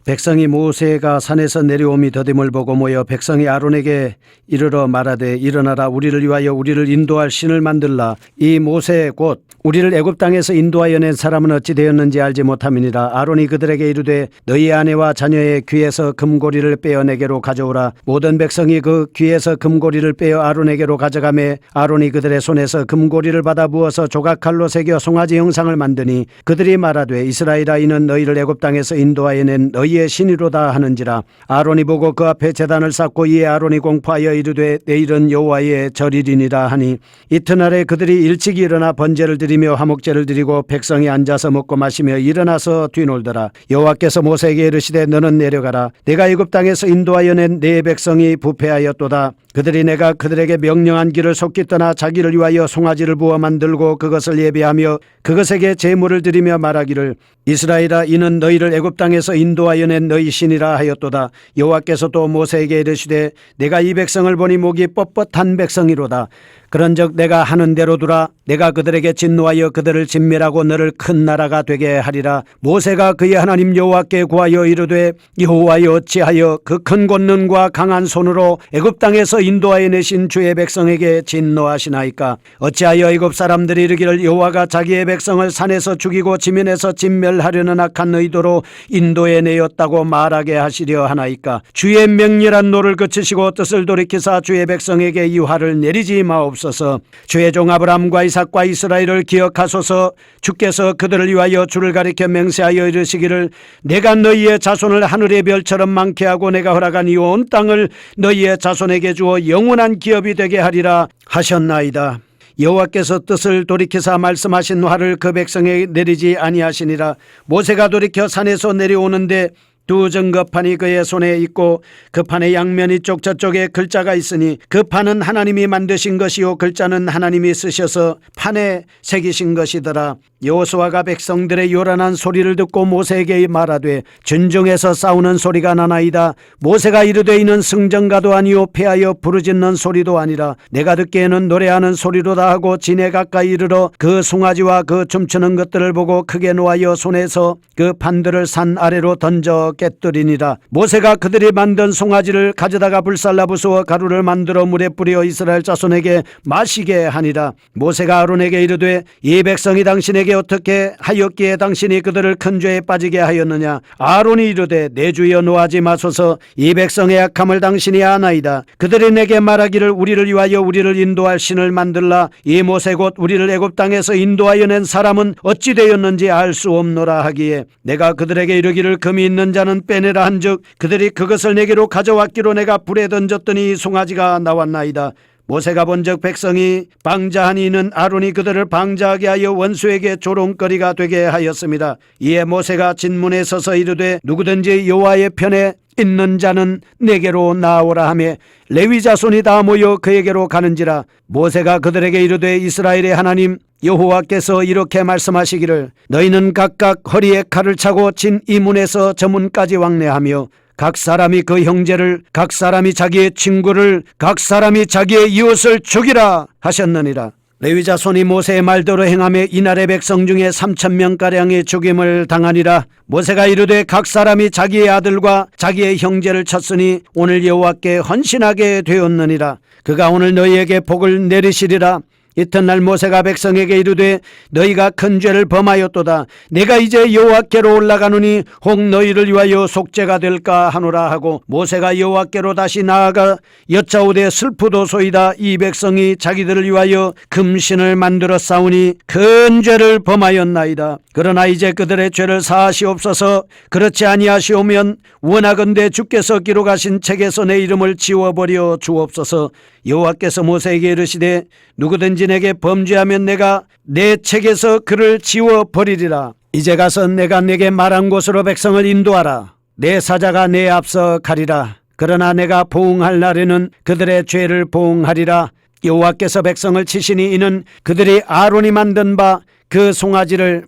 백성이 모세가 산에서 내려옴이 더딤을 보고 모여 백성이 아론에게 이르러 말하되 일어나라 우리를 위하여 우리를 인도할 신을 만들라. 이 모세 곧 우리를 애굽 땅에서 인도하여 낸 사람은 어찌 되었는지 알지 못함이니라. 아론이 그들에게 이르되 너희 아내와 자녀의 귀에서 금고리를 빼어 내게로 가져오라. 모든 백성이 그 귀에서 금고리를 빼어 아론에게로 가져가매 아론이 그들의 손에서 금고리를 받아 부어서 조각칼로 새겨 송아지 형상을 만드니 그들이 말하되 이스라엘아 이는 너희를 애굽 땅에서 인도하여 낸 너희의 신이로다 하는지라. 아론이 보고 그 앞에 제단을 쌓고 이에 아론이 공포하여 이르되 내일은 여호와의 절일이니라 하니 이튿날에 그들이 일찍이 일어나 번제를 드리며 화목제를 드리고 백성이 앉아서 먹고 마시며 일어나서 뒤놀더라. 여호와께서 모세에게 이르시되 너는 내려가라. 내가 애굽 땅에서 인도하여 낸 네 백성이 부패하였도다. 그들이 내가 그들에게 명령한 길을 속기 떠나 자기를 위하여 송아지를 부어 만들고 그것을 예배하며 그것에게 제물을 드리며 말하기를 이스라엘아 이는 너희를 애굽 땅에서 인도하여 낸 너희 신이라 하였도다. 여호와께서 또 모세에게 이르시되 내가 이 백성을 보니 목이 뻣뻣한 백성이로다. 그런즉 내가 하는 대로 두라. 내가 그들에게 진노하여 그들을 진멸하고 너를 큰 나라가 되게 하리라. 모세가 그의 하나님 여호와께 구하여 이르되 여호와여 어찌하여 그 큰 권능과 강한 손으로 애굽 땅에서 인도하여 내신 주의 백성에게 진노하시나이까. 어찌하여 애굽 사람들이 이르기를 여호와가 자기의 백성을 산에서 죽이고 지면에서 진멸하려는 악한 의도로 인도해 내었다고 말하게 하시려 하나이까. 주의 맹렬한 노를 그치시고 뜻을 돌이키사 주의 백성에게 이 화를 내리지 마옵소서. 주의 종 아브라함과 이삭과 이스라엘을 기억하소서. 주께서 그들을 위하여 주를 가리켜 맹세하여 이르시기를 내가 너희의 자손을 하늘의 별처럼 많게 하고 내가 허락한 이 온 땅을 너희의 자손에게 주어 영원한 기업이 되게 하리라 하셨나이다. 여호와께서 뜻을 돌이키사 말씀하신 화를 그 백성에 내리지 아니하시니라. 모세가 돌이켜 산에서 내려오는데 두 증거판이 그의 손에 있고 그 판의 양면 이쪽 저쪽에 글자가 있으니 그 판은 하나님이 만드신 것이요 글자는 하나님이 쓰셔서 판에 새기신 것이더라. 여호수아가 백성들의 요란한 소리를 듣고 모세에게 말하되 진중에서 싸우는 소리가 나나이다. 모세가 이르되 이는 승전가도 아니요 패하여 부르짖는 소리도 아니라 내가 듣기에는 노래하는 소리로다 하고 진에 가까이 이르러 그 송아지와 그 춤추는 것들을 보고 크게 노하여 손에서 그 판들을 산 아래로 던져 깨뜨리니라. 모세가 그들이 만든 송아지를 가져다가 불살라 부수어 가루를 만들어 물에 뿌려 이스라엘 자손에게 마시게 하니라. 모세가 아론에게 이르되 이 백성이 당신에게 어떻게 하였기에 당신이 그들을 큰 죄에 빠지게 하였느냐. 아론이 이르되 내 주여 노하지 마소서. 이 백성의 악함을 당신이 아나이다. 그들이 내게 말하기를 우리를 위하여 우리를 인도할 신을 만들라. 이 모세 곧 우리를 애굽 땅에서 인도하여 낸 사람은 어찌 되었는지 알 수 없노라 하기에 내가 그들에게 이르기를 금이 있는 자는 빼내라 한즉 그들이 그것을 내게로 가져왔기로 내가 불에 던졌더니 송아지가 나왔나이다. 모세가 본즉 백성이 방자하니 이는 아론이 그들을 방자하게 하여 원수에게 조롱거리가 되게 하였습니다. 이에 모세가 진문에 서서 이르되 누구든지 여호와의 편에 있는 자는 내게로 나오라 하며 레위 자손이 다 모여 그에게로 가는지라. 모세가 그들에게 이르되 이스라엘의 하나님 여호와께서 이렇게 말씀하시기를 너희는 각각 허리에 칼을 차고 진 이 문에서 저 문까지 왕래하며 각 사람이 그 형제를 각 사람이 자기의 친구를 각 사람이 자기의 이웃을 죽이라 하셨느니라. 레위 자손이 모세의 말대로 행하며 이날의 백성 중에 3,000명가량의 죽임을 당하니라. 모세가 이르되 각 사람이 자기의 아들과 자기의 형제를 쳤으니 오늘 여호와께 헌신하게 되었느니라. 그가 오늘 너희에게 복을 내리시리라. 이튿날 모세가 백성에게 이르되 너희가 큰 죄를 범하였도다. 내가 이제 여호와께로 올라가노니 혹 너희를 위하여 속죄가 될까 하노라 하고 모세가 여호와께로 다시 나아가 여짜오되 슬프도소이다. 이 백성이 자기들을 위하여 금신을 만들어 싸우니 큰 죄를 범하였나이다. 그러나 이제 그들의 죄를 사하시옵소서. 그렇지 아니하시오면 원하건대 주께서 기록하신 책에서 내 이름을 지워버려 주옵소서. 여호와께서 모세에게 이르시되 누구든지 내게 범죄하면 내가 내 책에서 그를 지워버리리라. 이제 가서 내가 내게 말한 곳으로 백성을 인도하라. 내 사자가 내 앞서 가리라. 그러나 내가 보응할 날에는 그들의 죄를 보응하리라. 여호와께서 백성을 치시니 이는 그들이 아론이 만든 바 그 송아지를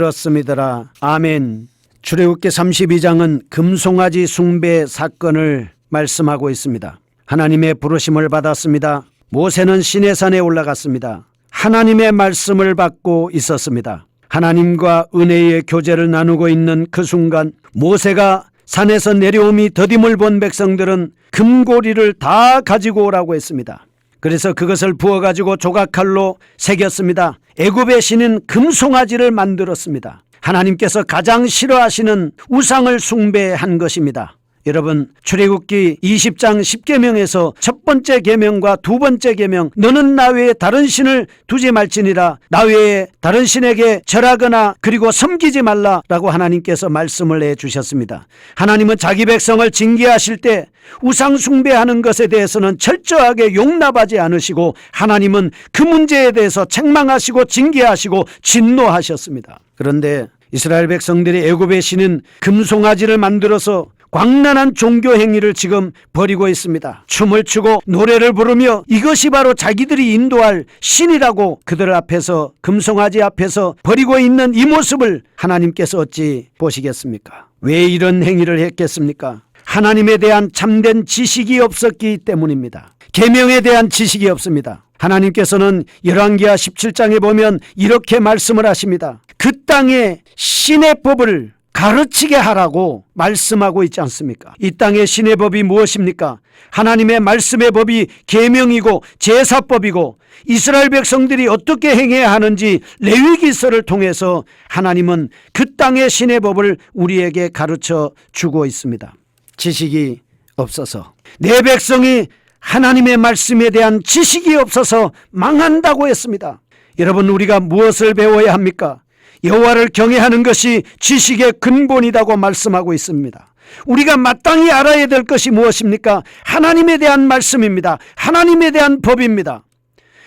만들었음이더라. 아멘. 출애굽기 32장은 금송아지 숭배 사건을 말씀하고 있습니다. 하나님의 부르심을 받았습니다. 모세는 시내산에 올라갔습니다. 하나님의 말씀을 받고 있었습니다. 하나님과 은혜의 교제를 나누고 있는 그 순간 모세가 산에서 내려옴이 더딤을 본 백성들은 금고리를 다 가지고 오라고 했습니다. 그래서 그것을 부어가지고 조각칼로 새겼습니다. 애굽의 신은 금송아지를 만들었습니다. 하나님께서 가장 싫어하시는 우상을 숭배한 것입니다. 여러분, 출애굽기 20장 10계명에서 첫 번째 계명과 두 번째 계명, 너는 나 외에 다른 신을 두지 말지니라, 나 외에 다른 신에게 절하거나 그리고 섬기지 말라라고 하나님께서 말씀을 해주셨습니다. 하나님은 자기 백성을 징계하실 때 우상 숭배하는 것에 대해서는 철저하게 용납하지 않으시고, 하나님은 그 문제에 대해서 책망하시고 징계하시고 진노하셨습니다. 그런데 이스라엘 백성들이 애굽의 신은 금송아지를 만들어서 광란한 종교 행위를 지금 벌이고 있습니다. 춤을 추고 노래를 부르며 이것이 바로 자기들이 인도할 신이라고 그들 앞에서, 금송아지 앞에서 벌이고 있는 이 모습을 하나님께서 어찌 보시겠습니까? 왜 이런 행위를 했겠습니까? 하나님에 대한 참된 지식이 없었기 때문입니다. 계명에 대한 지식이 없습니다. 하나님께서는 열왕기하 17장에 보면 이렇게 말씀을 하십니다. 그 땅에 신의 법을 가르치게 하라고 말씀하고 있지 않습니까? 이 땅의 신의 법이 무엇입니까? 하나님의 말씀의 법이 계명이고 제사법이고, 이스라엘 백성들이 어떻게 행해야 하는지 레위기서를 통해서 하나님은 그 땅의 신의 법을 우리에게 가르쳐 주고 있습니다. 지식이 없어서, 내 백성이 하나님의 말씀에 대한 지식이 없어서 망한다고 했습니다. 여러분, 우리가 무엇을 배워야 합니까? 여호와를 경외하는 것이 지식의 근본이라고 말씀하고 있습니다. 우리가 마땅히 알아야 될 것이 무엇입니까? 하나님에 대한 말씀입니다. 하나님에 대한 법입니다.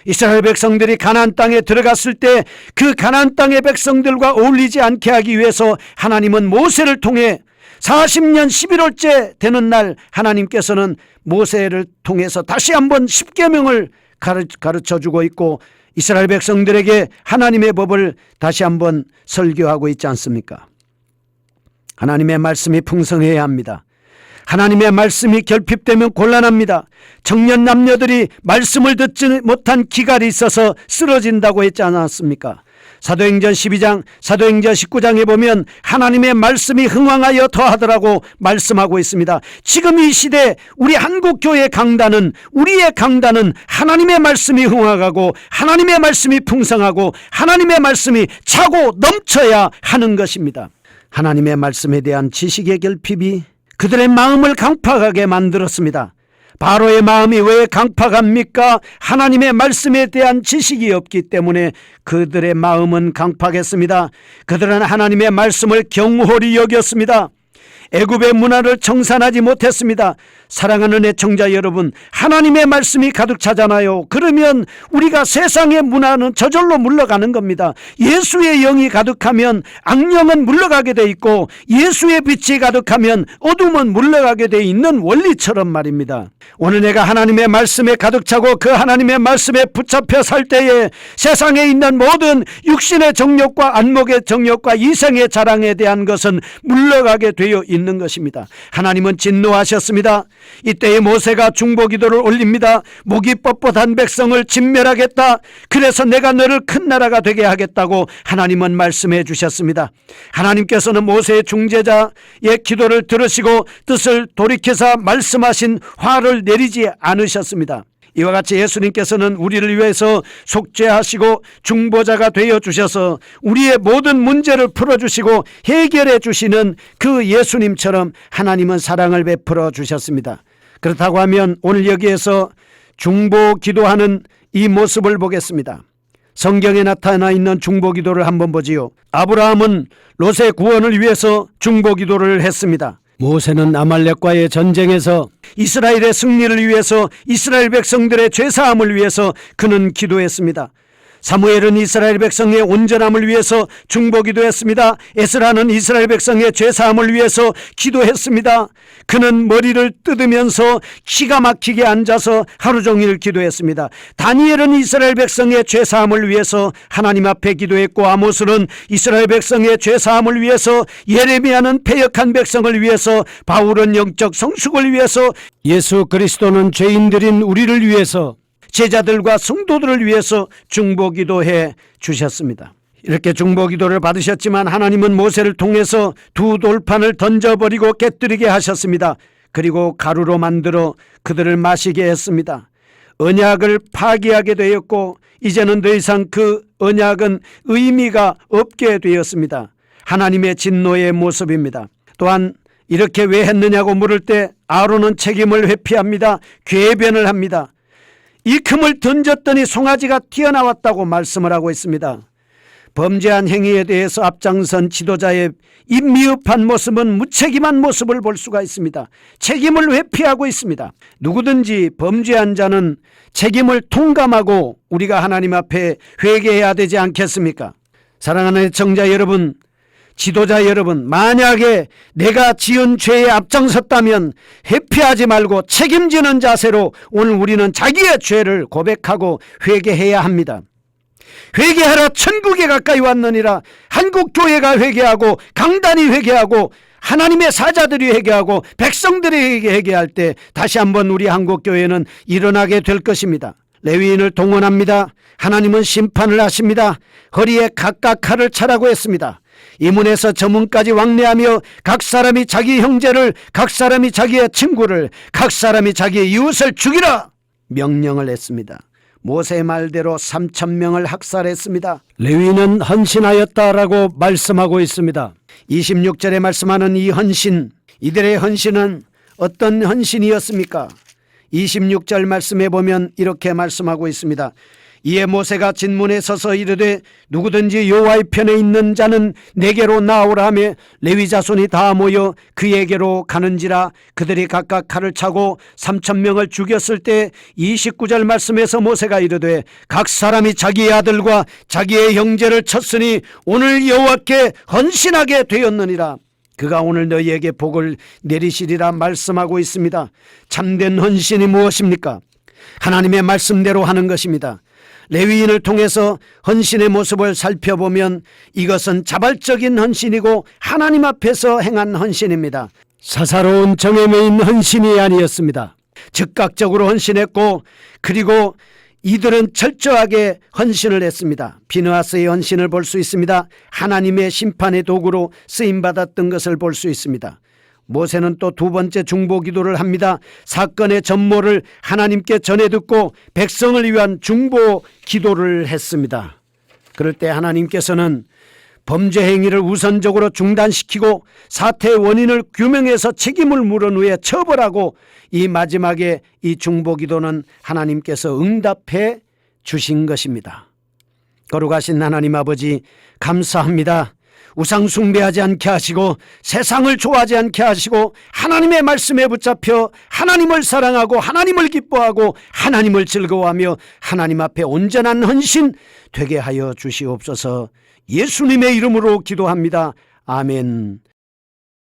이스라엘 백성들이 가나안 땅에 들어갔을 때 그 가나안 땅의 백성들과 어울리지 않게 하기 위해서 하나님은 모세를 통해 40년 11월째 되는 날 하나님께서는 모세를 통해서 다시 한번 십계명을 가르쳐주고 있고, 이스라엘 백성들에게 하나님의 법을 다시 한번 설교하고 있지 않습니까? 하나님의 말씀이 풍성해야 합니다. 하나님의 말씀이 결핍되면 곤란합니다. 청년 남녀들이 말씀을 듣지 못한 기갈이 있어서 쓰러진다고 했지 않았습니까? 사도행전 12장, 사도행전 19장에 보면 하나님의 말씀이 흥왕하여 더하더라고 말씀하고 있습니다. 지금 이 시대 우리 한국교회 강단은, 우리의 강단은 하나님의 말씀이 흥왕하고 하나님의 말씀이 풍성하고 하나님의 말씀이 차고 넘쳐야 하는 것입니다. 하나님의 말씀에 대한 지식의 결핍이 그들의 마음을 강팍하게 만들었습니다. 바로의 마음이 왜 강팍합니까? 하나님의 말씀에 대한 지식이 없기 때문에 그들의 마음은 강팍했습니다. 그들은 하나님의 말씀을 경홀히 여겼습니다. 애굽의 문화를 청산하지 못했습니다. 사랑하는 애청자 여러분, 하나님의 말씀이 가득 차잖아요. 그러면 우리가 세상의 문화는 저절로 물러가는 겁니다. 예수의 영이 가득하면 악령은 물러가게 돼 있고, 예수의 빛이 가득하면 어둠은 물러가게 돼 있는 원리처럼 말입니다. 오늘 내가 하나님의 말씀에 가득 차고 그 하나님의 말씀에 붙잡혀 살 때에 세상에 있는 모든 육신의 정욕과 안목의 정욕과 이생의 자랑에 대한 것은 물러가게 되어 있는 것입니다. 하나님은 진노하셨습니다. 이때에 모세가 중보기도를 올립니다. 목이 뻣뻣한 백성을 진멸하겠다. 그래서 내가 너를 큰 나라가 되게 하겠다고 하나님은 말씀해 주셨습니다. 하나님께서는 모세의 중재자의 기도를 들으시고 뜻을 돌이켜서 말씀하신 화를 내리지 않으셨습니다. 이와 같이 예수님께서는 우리를 위해서 속죄하시고 중보자가 되어 주셔서 우리의 모든 문제를 풀어주시고 해결해 주시는 그 예수님처럼 하나님은 사랑을 베풀어 주셨습니다. 그렇다고 하면 오늘 여기에서 중보 기도하는 이 모습을 보겠습니다. 성경에 나타나 있는 중보 기도를 한번 보지요. 아브라함은 롯의 구원을 위해서 중보 기도를 했습니다. 모세는 아말렉과의 전쟁에서 이스라엘의 승리를 위해서, 이스라엘 백성들의 죄사함을 위해서 그는 기도했습니다. 사무엘은 이스라엘 백성의 온전함을 위해서 중보 기도했습니다. 에스라는 이스라엘 백성의 죄사함을 위해서 기도했습니다. 그는 머리를 뜯으면서 기가 막히게 앉아서 하루 종일 기도했습니다. 다니엘은 이스라엘 백성의 죄사함을 위해서 하나님 앞에 기도했고, 아모스는 이스라엘 백성의 죄사함을 위해서, 예레미야는 패역한 백성을 위해서, 바울은 영적 성숙을 위해서, 예수 그리스도는 죄인들인 우리를 위해서, 제자들과 성도들을 위해서 중보 기도해 주셨습니다. 이렇게 중보기도를 받으셨지만 하나님은 모세를 통해서 두 돌판을 던져버리고 깨뜨리게 하셨습니다. 그리고 가루로 만들어 그들을 마시게 했습니다. 언약을 파기하게 되었고 이제는 더 이상 그 언약은 의미가 없게 되었습니다. 하나님의 진노의 모습입니다. 또한 이렇게 왜 했느냐고 물을 때 아론은 책임을 회피합니다. 궤변을 합니다. 이 금을 던졌더니 송아지가 튀어나왔다고 말씀을 하고 있습니다. 범죄한 행위에 대해서 앞장선 지도자의 이 미흡한 모습은 무책임한 모습을 볼 수가 있습니다. 책임을 회피하고 있습니다. 누구든지 범죄한 자는 책임을 통감하고 우리가 하나님 앞에 회개해야 되지 않겠습니까? 사랑하는 시청자 여러분, 지도자 여러분, 만약에 내가 지은 죄에 앞장섰다면 회피하지 말고 책임지는 자세로 오늘 우리는 자기의 죄를 고백하고 회개해야 합니다. 회개하라, 천국에 가까이 왔느니라. 한국교회가 회개하고 강단이 회개하고 하나님의 사자들이 회개하고 백성들이 회개할 때 다시 한번 우리 한국교회는 일어나게 될 것입니다. 레위인을 동원합니다. 하나님은 심판을 하십니다. 허리에 각각 칼을 차라고 했습니다. 이 문에서 저 문까지 왕래하며 각 사람이 자기 형제를, 각 사람이 자기의 친구를, 각 사람이 자기의 이웃을 죽이라 명령을 했습니다. 모세의 말대로 3,000명을 학살했습니다. 레위인은 헌신하였다라고 말씀하고 있습니다. 26절에 말씀하는 이 헌신, 이들의 헌신은 어떤 헌신이었습니까? 26절 말씀해 보면 이렇게 말씀하고 있습니다. 이에 모세가 진문에 서서 이르되 누구든지 여호와의 편에 있는 자는 내게로 나오라 하며 레위 자손이 다 모여 그에게로 가는지라. 그들이 각각 칼을 차고 3,000명을 죽였을 때 29절 말씀에서 모세가 이르되 각 사람이 자기의 아들과 자기의 형제를 쳤으니 오늘 여호와께 헌신하게 되었느니라. 그가 오늘 너희에게 복을 내리시리라 말씀하고 있습니다. 참된 헌신이 무엇입니까? 하나님의 말씀대로 하는 것입니다. 레위인을 통해서 헌신의 모습을 살펴보면 이것은 자발적인 헌신이고 하나님 앞에서 행한 헌신입니다. 사사로운 정에 매인 헌신이 아니었습니다. 즉각적으로 헌신했고 그리고 이들은 철저하게 헌신을 했습니다. 비느하스의 헌신을 볼 수 있습니다. 하나님의 심판의 도구로 쓰임받았던 것을 볼 수 있습니다. 모세는 또 두 번째 중보기도를 합니다. 사건의 전모를 하나님께 전해 듣고 백성을 위한 중보기도를 했습니다. 그럴 때 하나님께서는 범죄 행위를 우선적으로 중단시키고 사태의 원인을 규명해서 책임을 물은 후에 처벌하고 이 마지막에 이 중보기도는 하나님께서 응답해 주신 것입니다. 거룩하신 하나님 아버지 감사합니다. 우상 숭배하지 않게 하시고 세상을 좋아하지 않게 하시고 하나님의 말씀에 붙잡혀 하나님을 사랑하고 하나님을 기뻐하고 하나님을 즐거워하며 하나님 앞에 온전한 헌신 되게 하여 주시옵소서. 예수님의 이름으로 기도합니다. 아멘.